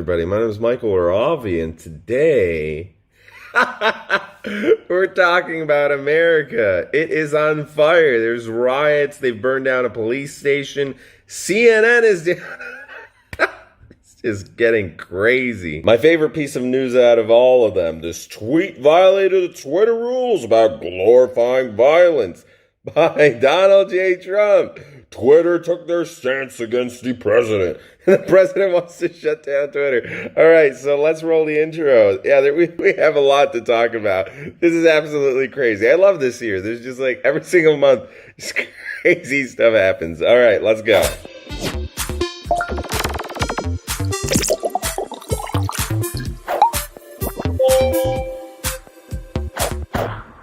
everybody? My name is Michael or Avi, and today we're talking about America. It is on fire. There's riots. They've burned down a police station. CNN is it's just getting crazy. My favorite piece of news out of all of them: this tweet violated the Twitter rules about glorifying violence by Donald J. Trump. Twitter took their stance against the president. The president wants to shut down Twitter. All right, so let's roll the intro. Yeah, we have a lot to talk about. This is absolutely crazy. I love this year. There's just like every single month, just crazy stuff happens. All right, let's go.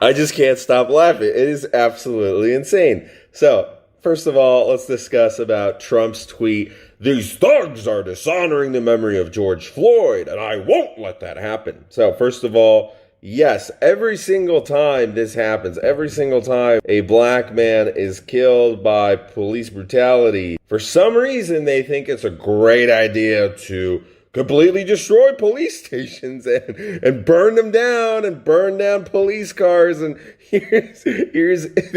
I just can't stop laughing. It is absolutely insane. So, first of all, let's discuss about Trump's tweet. These thugs are dishonoring the memory of George Floyd, and I won't let that happen. So, first of all, yes, every single time this happens, every single time a black man is killed by police brutality, for some reason they think it's a great idea to completely destroy police stations and burn them down and burn down police cars. And here's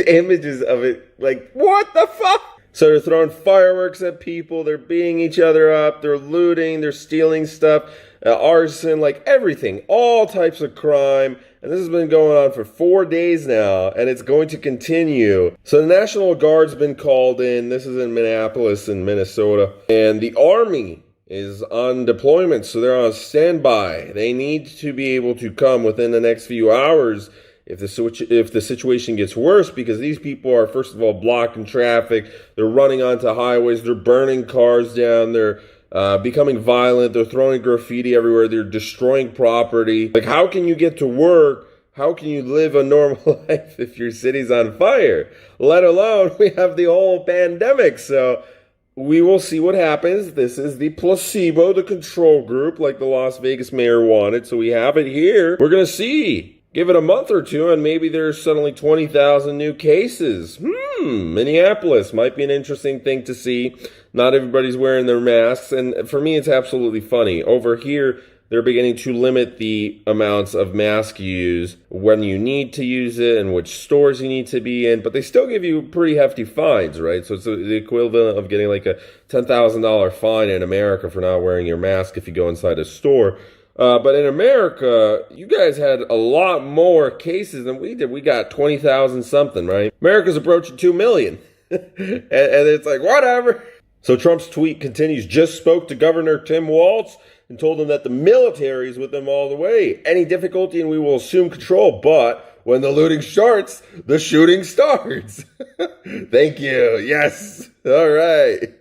images of it. Like, what the fuck? So they're throwing fireworks at people. They're beating each other up. They're looting. They're stealing stuff. Arson, like everything. All types of crime. And this has been going on for 4 days now, and it's going to continue. So the National Guard's been called in. This is in Minneapolis in Minnesota. And the Army is on deployment, so they're on standby. They need to be able to come within the next few hours if the situation gets worse, because these people are, first of all, blocking traffic. They're running onto highways. They're burning cars down. They're becoming violent. They're throwing graffiti everywhere. They're destroying property. Like, how can you get to work? How can you live a normal life if your city's on fire? Let alone we have the whole pandemic. So we will see what happens. This is the placebo, the control group, like the Las Vegas mayor wanted. So we have it here. We're going to see. Give it a month or two, and maybe there's suddenly 20,000 new cases. Minneapolis might be an interesting thing to see. Not everybody's wearing their masks, and for me, it's absolutely funny. Over here, they're beginning to limit the amounts of mask use, when you need to use it, and which stores you need to be in, but they still give you pretty hefty fines, right? So it's the equivalent of getting like a $10,000 fine in America for not wearing your mask if you go inside a store. But in America, you guys had a lot more cases than we did. We got 20,000 something, right? America's approaching 2 million. and it's like, whatever. So Trump's tweet continues. Just spoke to Governor Tim Walz and told him that the military is with them all the way. Any difficulty and we will assume control. But when the looting starts, the shooting starts. Thank you. Yes. All right.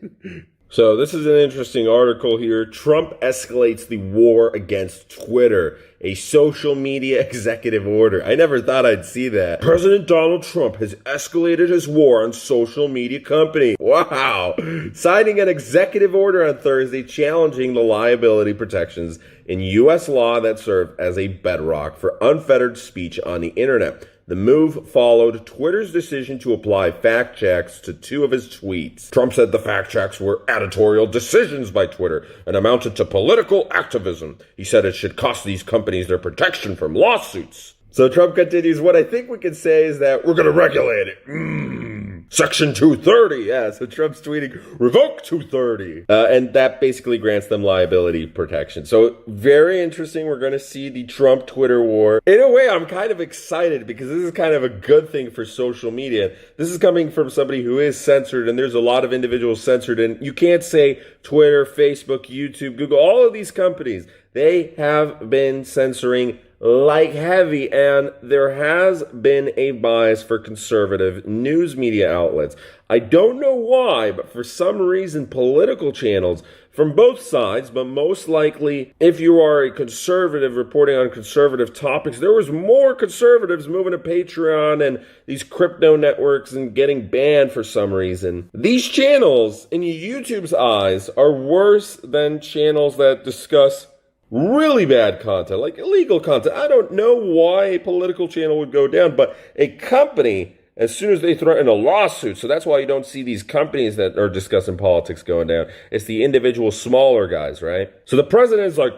So this is an interesting article here. Trump escalates the war against Twitter, a social media executive order. I never thought I'd see that. President Donald Trump has escalated his war on social media company. Wow. Signing an executive order on Thursday challenging the liability protections in U.S. law that serve as a bedrock for unfettered speech on the internet. The move followed Twitter's decision to apply fact checks to 2 of his tweets. Trump said the fact checks were editorial decisions by Twitter and amounted to political activism. He said it should cost these companies their protection from lawsuits. So Trump continues, what I think we can say is that we're going to regulate it. Section 230. Yeah, so Trump's tweeting, revoke 230. And that basically grants them liability protection. So very interesting. We're going to see the Trump-Twitter war. In a way, I'm kind of excited because this is kind of a good thing for social media. This is coming from somebody who is censored, and there's a lot of individuals censored. And you can't say Twitter, Facebook, YouTube, Google, all of these companies, they have been censoring like heavy, and there has been a bias for conservative news media outlets. I don't know why, but for some reason, political channels from both sides, but most likely if you are a conservative reporting on conservative topics, there was more conservatives moving to Patreon and these crypto networks and getting banned for some reason. These channels, in YouTube's eyes, are worse than channels that discuss really bad content, like illegal content. I don't know why a political channel would go down, but a company as soon as they threaten a lawsuit. So that's why you don't see these companies that are discussing politics going down. It's the individual smaller guys, right? So the president's like,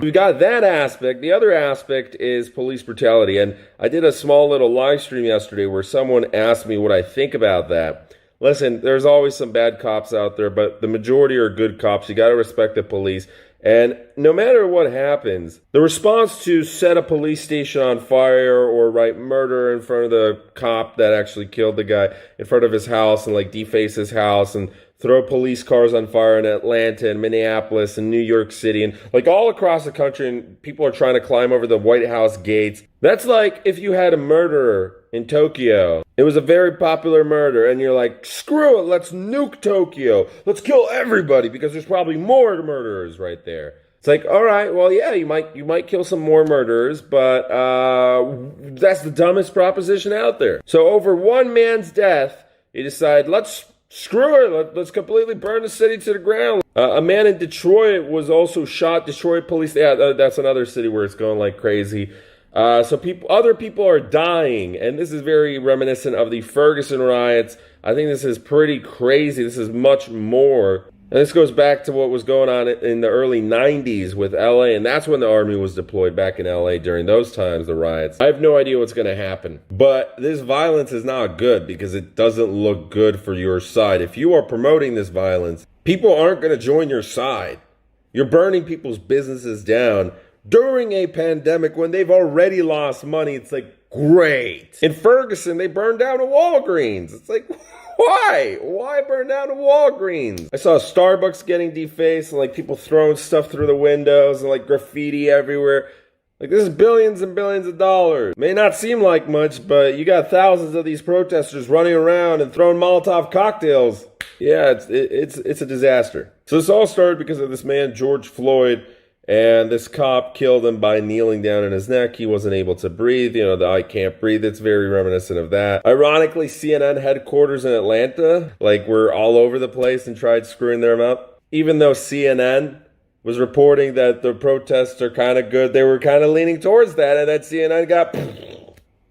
we got that aspect. The other aspect is police brutality. And I did a small little live stream yesterday where someone asked me what I think about that. Listen, there's always some bad cops out there, but the majority are good cops. You got to respect the police. And no matter what happens, the response to set a police station on fire or write murder in front of the cop that actually killed the guy in front of his house and like deface his house and throw police cars on fire in Atlanta and Minneapolis and New York City and like all across the country, and people are trying to climb over the White House gates. That's like if you had a murderer in Tokyo. It was a very popular murder and you're like, screw it, let's nuke Tokyo. Let's kill everybody because there's probably more murderers right there. It's like, all right, well, yeah, you might kill some more murderers, but that's the dumbest proposition out there. So over one man's death, you decide, let's screw it. Let's completely burn the city to the ground. A man in Detroit was also shot. Detroit police. Yeah, that's another city where it's going like crazy. So other people are dying, and this is very reminiscent of the Ferguson riots. I think this is pretty crazy. This is much more. And this goes back to what was going on in the early 90s with LA, and that's when the army was deployed back in LA during those times, the riots. I have no idea what's going to happen. But this violence is not good because it doesn't look good for your side. If you are promoting this violence, people aren't going to join your side. You're burning people's businesses down during a pandemic when they've already lost money. It's like, great. In Ferguson, they burned down a Walgreens. It's like, why? Why burn down a Walgreens? I saw Starbucks getting defaced and like people throwing stuff through the windows and like graffiti everywhere. Like, this is billions and billions of dollars. May not seem like much, but you got thousands of these protesters running around and throwing Molotov cocktails. Yeah, it's a disaster. So this all started because of this man, George Floyd, and this cop killed him by kneeling down in his neck. He wasn't able to breathe. You know, the I can't breathe. It's very reminiscent of that. Ironically, CNN headquarters in Atlanta, like, were all over the place and tried screwing them up. Even though CNN was reporting that the protests are kind of good, they were kind of leaning towards that, and that CNN got...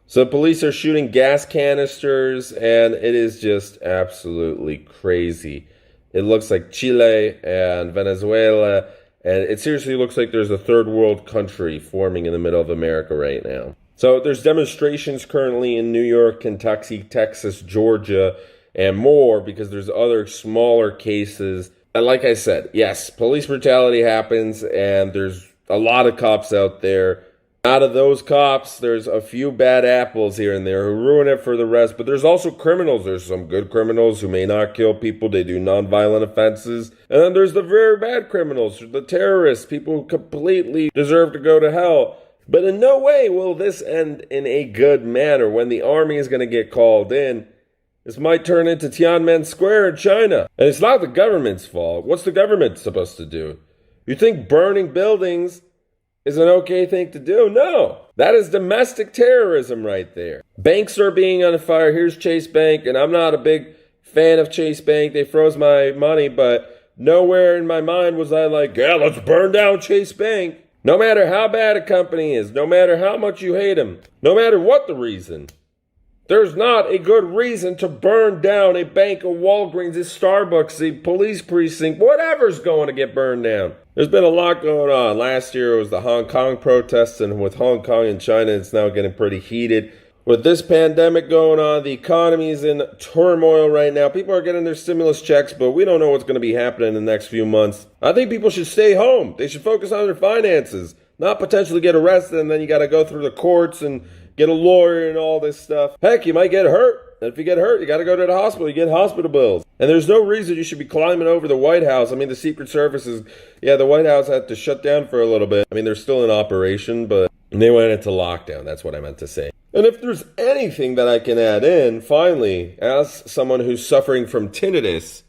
So police are shooting gas canisters, and it is just absolutely crazy. It looks like Chile and Venezuela, and it seriously looks like there's a third world country forming in the middle of America right now. So there's demonstrations currently in New York, Kentucky, Texas, Georgia, and more because there's other smaller cases. And like I said, yes, police brutality happens, and there's a lot of cops out there. Out of those cops, there's a few bad apples here and there who ruin it for the rest. But there's also criminals. There's some good criminals who may not kill people. They do nonviolent offenses. And then there's the very bad criminals, the terrorists, people who completely deserve to go to hell. But in no way will this end in a good manner. When the army is going to get called in, this might turn into Tiananmen Square in China. And it's not the government's fault. What's the government supposed to do? You think burning buildings is an okay thing to do? No. That is domestic terrorism right there. Banks are being on fire. Here's Chase Bank, and I'm not a big fan of Chase Bank. They froze my money, but nowhere in my mind was I like, yeah, let's burn down Chase Bank. No matter how bad a company is, no matter how much you hate them, no matter what the reason, there's not a good reason to burn down a bank, a Walgreens, a Starbucks, a police precinct, whatever's going to get burned down. There's been a lot going on. Last year it was the Hong Kong protests, and with Hong Kong and China, it's now getting pretty heated. With this pandemic going on, the economy is in turmoil right now. People are getting their stimulus checks, but we don't know what's going to be happening in the next few months. I think people should stay home. They should focus on their finances, not potentially get arrested, and then you got to go through the courts and get a lawyer and all this stuff. Heck, you might get hurt. And if you get hurt, you got to go to the hospital. You get hospital bills. And there's no reason you should be climbing over the White House. I mean, the Secret Service is... Yeah, the White House had to shut down for a little bit. I mean, they're still in operation, but they went into lockdown. That's what I meant to say. And if there's anything that I can add in, finally, as someone who's suffering from tinnitus,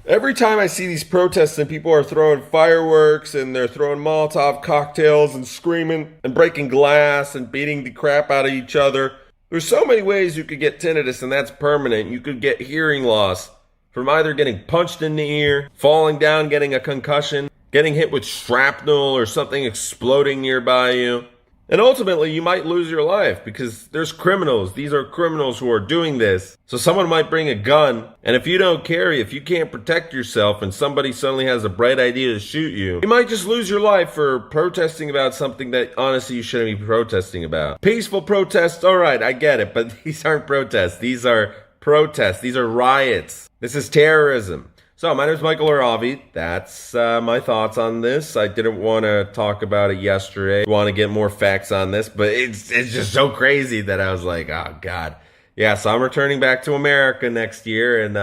every time I see these protests and people are throwing fireworks and they're throwing Molotov cocktails and screaming and breaking glass and beating the crap out of each other, there's so many ways you could get tinnitus, and that's permanent. You could get hearing loss from either getting punched in the ear, falling down, getting a concussion, getting hit with shrapnel or something exploding nearby you. And ultimately, you might lose your life because there's criminals. These are criminals who are doing this. So someone might bring a gun, and if you don't carry, if you can't protect yourself, and somebody suddenly has a bright idea to shoot you, you might just lose your life for protesting about something that honestly you shouldn't be protesting about. Peaceful protests, all right, I get it, but these aren't protests. These are protests. These are riots. This is terrorism. So, my name is Michael or Avi. That's my thoughts on this. I didn't want to talk about it yesterday. I want to get more facts on this, but it's just so crazy that I was like, oh, God. Yeah, so I'm returning back to America next year, and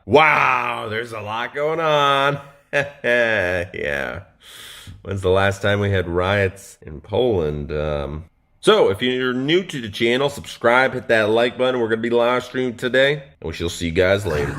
wow, there's a lot going on. Yeah. When's the last time we had riots in Poland? So, if you're new to the channel, subscribe, hit that like button. We're going to be live streaming today, and we shall see you guys later.